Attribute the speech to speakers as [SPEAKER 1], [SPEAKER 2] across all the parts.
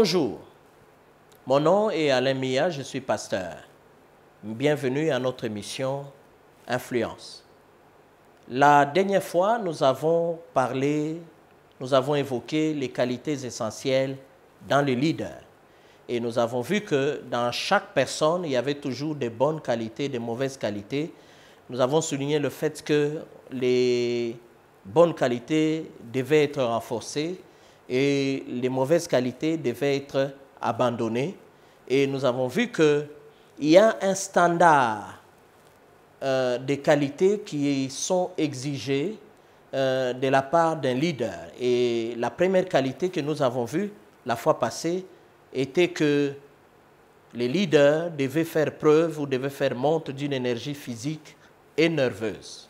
[SPEAKER 1] Bonjour, mon nom est Alain Mia, je suis pasteur. Bienvenue à notre émission Influence. La dernière fois, nous avons évoqué les qualités essentielles dans le leader. Et nous avons vu que dans chaque personne, il y avait toujours des bonnes qualités, des mauvaises qualités. Nous avons souligné le fait que les bonnes qualités devaient être renforcées et les mauvaises qualités devaient être abandonnées. Et nous avons vu qu'il y a un standard des qualités qui sont exigées de la part d'un leader. Et la première qualité que nous avons vue la fois passée était que les leaders devaient faire preuve ou devaient faire montre d'une énergie physique et nerveuse.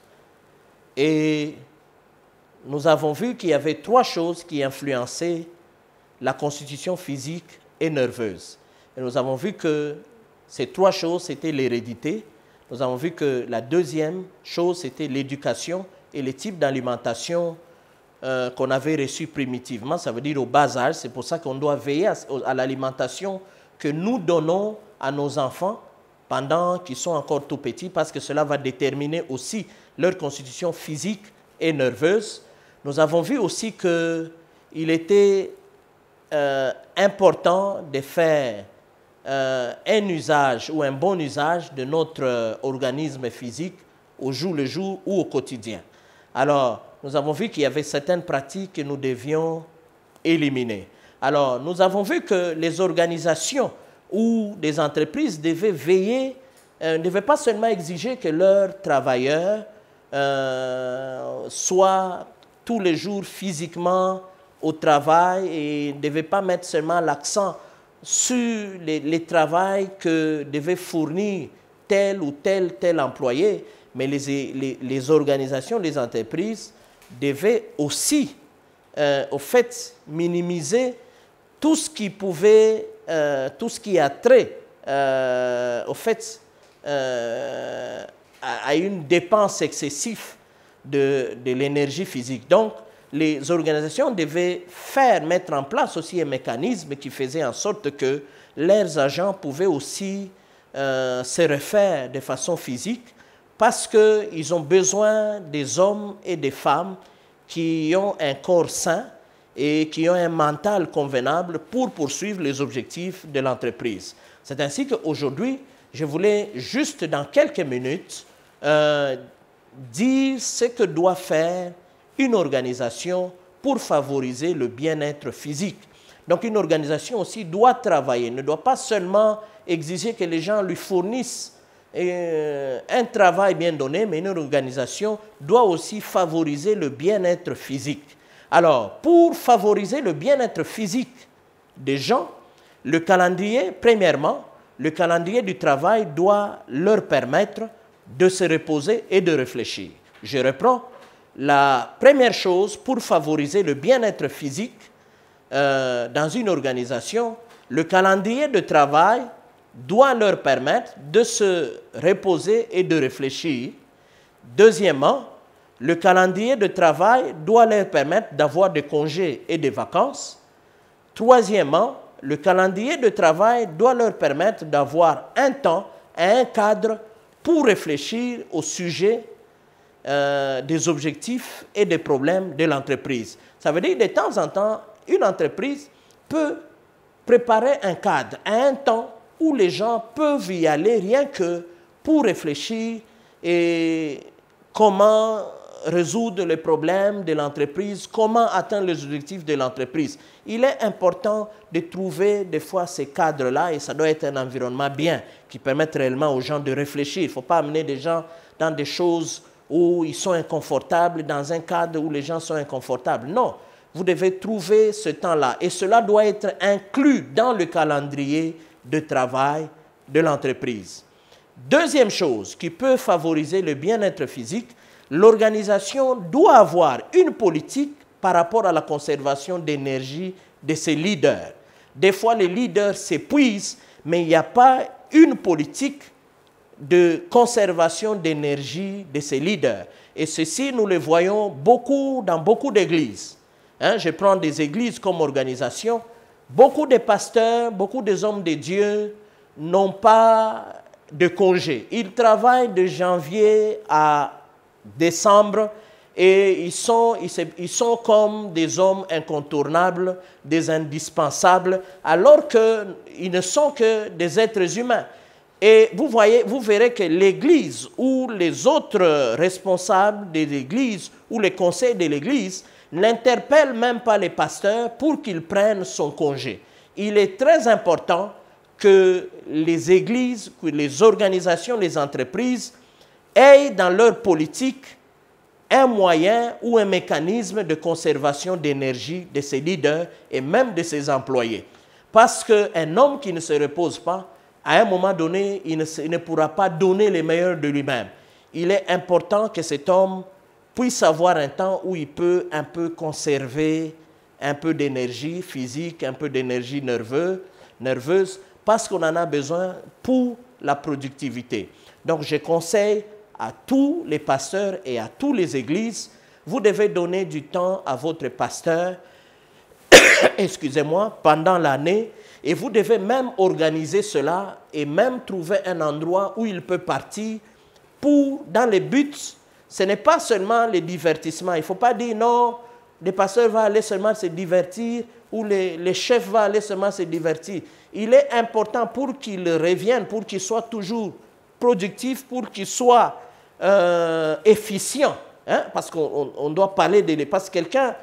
[SPEAKER 1] Et nous avons vu qu'il y avait trois choses qui influençaient la constitution physique et nerveuse. Et nous avons vu que ces trois choses, c'était l'hérédité. Nous avons vu que la deuxième chose, c'était l'éducation et les types d'alimentation qu'on avait reçus primitivement, ça veut dire au bas âge. C'est pour ça qu'on doit veiller à l'alimentation que nous donnons à nos enfants pendant qu'ils sont encore tout petits, parce que cela va déterminer aussi leur constitution physique et nerveuse. Nous avons vu aussi qu'il était important de faire un usage ou un bon usage de notre organisme physique au jour le jour ou au quotidien. Alors, nous avons vu qu'il y avait certaines pratiques que nous devions éliminer. Alors, nous avons vu que les organisations ou des entreprises devaient veiller, ne devaient pas seulement exiger que leurs travailleurs soient tous les jours physiquement au travail et ne devaient pas mettre seulement l'accent sur les travails que devait fournir tel ou tel employé, mais les organisations, les entreprises devaient aussi, au fait, minimiser tout ce qui pouvait, tout ce qui a trait, au fait, à une dépense excessive de l'énergie physique. Donc, les organisations devaient mettre en place aussi un mécanisme qui faisait en sorte que leurs agents pouvaient aussi se refaire de façon physique, parce qu'ils ont besoin des hommes et des femmes qui ont un corps sain et qui ont un mental convenable pour poursuivre les objectifs de l'entreprise. C'est ainsi qu'aujourd'hui, je voulais juste dans quelques minutes dire ce que doit faire une organisation pour favoriser le bien-être physique. Donc une organisation aussi doit travailler, ne doit pas seulement exiger que les gens lui fournissent un travail bien donné, mais une organisation doit aussi favoriser le bien-être physique. Alors, pour favoriser le bien-être physique des gens, le calendrier, premièrement, le calendrier du travail doit leur permettre de se reposer et de réfléchir. Je reprends. La première chose pour favoriser le bien-être physique dans une organisation, le calendrier de travail doit leur permettre de se reposer et de réfléchir. Deuxièmement, le calendrier de travail doit leur permettre d'avoir des congés et des vacances. Troisièmement, le calendrier de travail doit leur permettre d'avoir un temps et un cadre pour réfléchir au sujet des objectifs et des problèmes de l'entreprise. Ça veut dire que de temps en temps, une entreprise peut préparer un cadre à un temps où les gens peuvent y aller rien que pour réfléchir et comment résoudre les problèmes de l'entreprise, comment atteindre les objectifs de l'entreprise. Il est important de trouver des fois ces cadres-là et ça doit être un environnement bien qui permette réellement aux gens de réfléchir. Il ne faut pas amener des gens dans des choses où ils sont inconfortables, dans un cadre où les gens sont inconfortables. Non, vous devez trouver ce temps-là et cela doit être inclus dans le calendrier de travail de l'entreprise. Deuxième chose qui peut favoriser le bien-être physique, l'organisation doit avoir une politique par rapport à la conservation d'énergie de ses leaders. Des fois, les leaders s'épuisent, mais il n'y a pas une politique de conservation d'énergie de ses leaders. Et ceci, nous le voyons beaucoup dans beaucoup d'églises. Je prends des églises comme organisation. Beaucoup de pasteurs, beaucoup des hommes de Dieu n'ont pas de congé. Ils travaillent de janvier à décembre et ils sont comme des hommes incontournables, des indispensables, alors qu'ils ne sont que des êtres humains. Et vous verrez que l'Église ou les autres responsables de l'Église ou les conseils de l'Église n'interpellent même pas les pasteurs pour qu'ils prennent son congé. Il est très important que les églises, que les organisations, les entreprises aient dans leur politique un moyen ou un mécanisme de conservation d'énergie de ses leaders et même de ses employés. Parce qu'un homme qui ne se repose pas, à un moment donné, il ne pourra pas donner le meilleur de lui-même. Il est important que cet homme puisse avoir un temps où il peut un peu conserver un peu d'énergie physique, un peu d'énergie nerveuse, parce qu'on en a besoin pour la productivité. Donc, je conseille à tous les pasteurs et à toutes les églises, vous devez donner du temps à votre pasteur, excusez-moi, pendant l'année, et vous devez même organiser cela et même trouver un endroit où il peut partir dans les buts. Ce n'est pas seulement les divertissements. Il ne faut pas dire non, les pasteurs vont aller seulement se divertir ou les chefs vont aller seulement se divertir. Il est important pour qu'ils reviennent, pour qu'ils soient toujours productifs, pour qu'ils soient efficients. Hein? Parce qu'on doit parler de... Parce que quelqu'un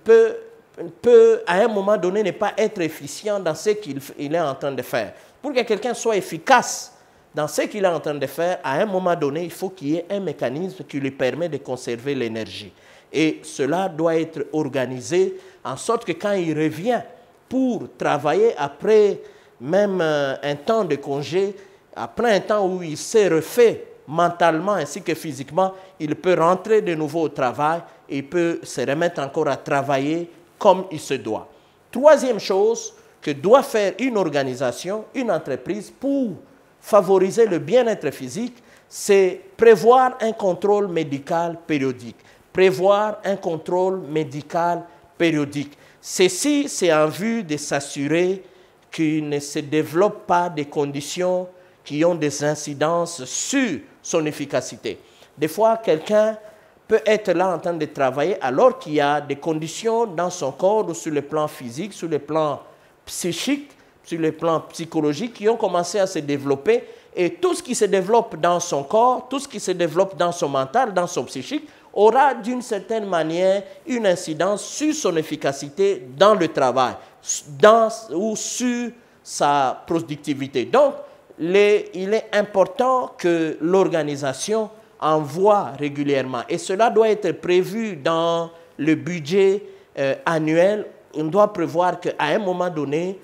[SPEAKER 1] peut, à un moment donné, ne pas être efficient dans ce qu'il est en train de faire. Pour que quelqu'un soit efficace dans ce qu'il est en train de faire, à un moment donné, il faut qu'il y ait un mécanisme qui lui permet de conserver l'énergie. Et cela doit être organisé en sorte que quand il revient pour travailler après même un temps de congé, après un temps où il s'est refait mentalement ainsi que physiquement, il peut rentrer de nouveau au travail et il peut se remettre encore à travailler comme il se doit. Troisième chose que doit faire une organisation, une entreprise pour favoriser le bien-être physique, c'est prévoir un contrôle médical périodique. Prévoir un contrôle médical périodique. Ceci, c'est en vue de s'assurer qu'il ne se développe pas des conditions qui ont des incidences sur son efficacité. Des fois, quelqu'un peut être là en train de travailler alors qu'il y a des conditions dans son corps ou sur le plan physique, sur le plan psychique, sur le plan psychologique qui ont commencé à se développer. Et tout ce qui se développe dans son corps, tout ce qui se développe dans son mental, dans son psychique, aura d'une certaine manière une incidence sur son efficacité dans le travail ou sur sa productivité. Donc, il est important que l'organisation envoie régulièrement. Et cela doit être prévu dans le budget annuel. On doit prévoir qu'à un moment donné,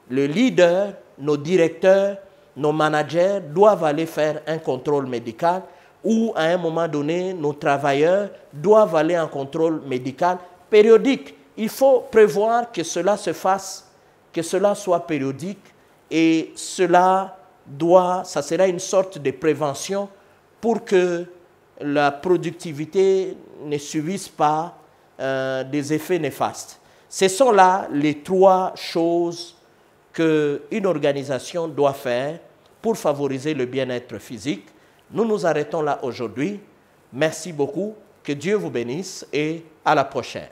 [SPEAKER 1] le leader, nos directeurs, nos managers doivent aller faire un contrôle médical ou à un moment donné, nos travailleurs doivent aller en contrôle médical périodique. Il faut prévoir que cela se fasse, que cela soit périodique et ça sera une sorte de prévention pour que la productivité ne subisse pas des effets néfastes. Ce sont là les trois choses qu'une organisation doit faire pour favoriser le bien-être physique. Nous nous arrêtons là aujourd'hui. Merci beaucoup. Que Dieu vous bénisse et à la prochaine.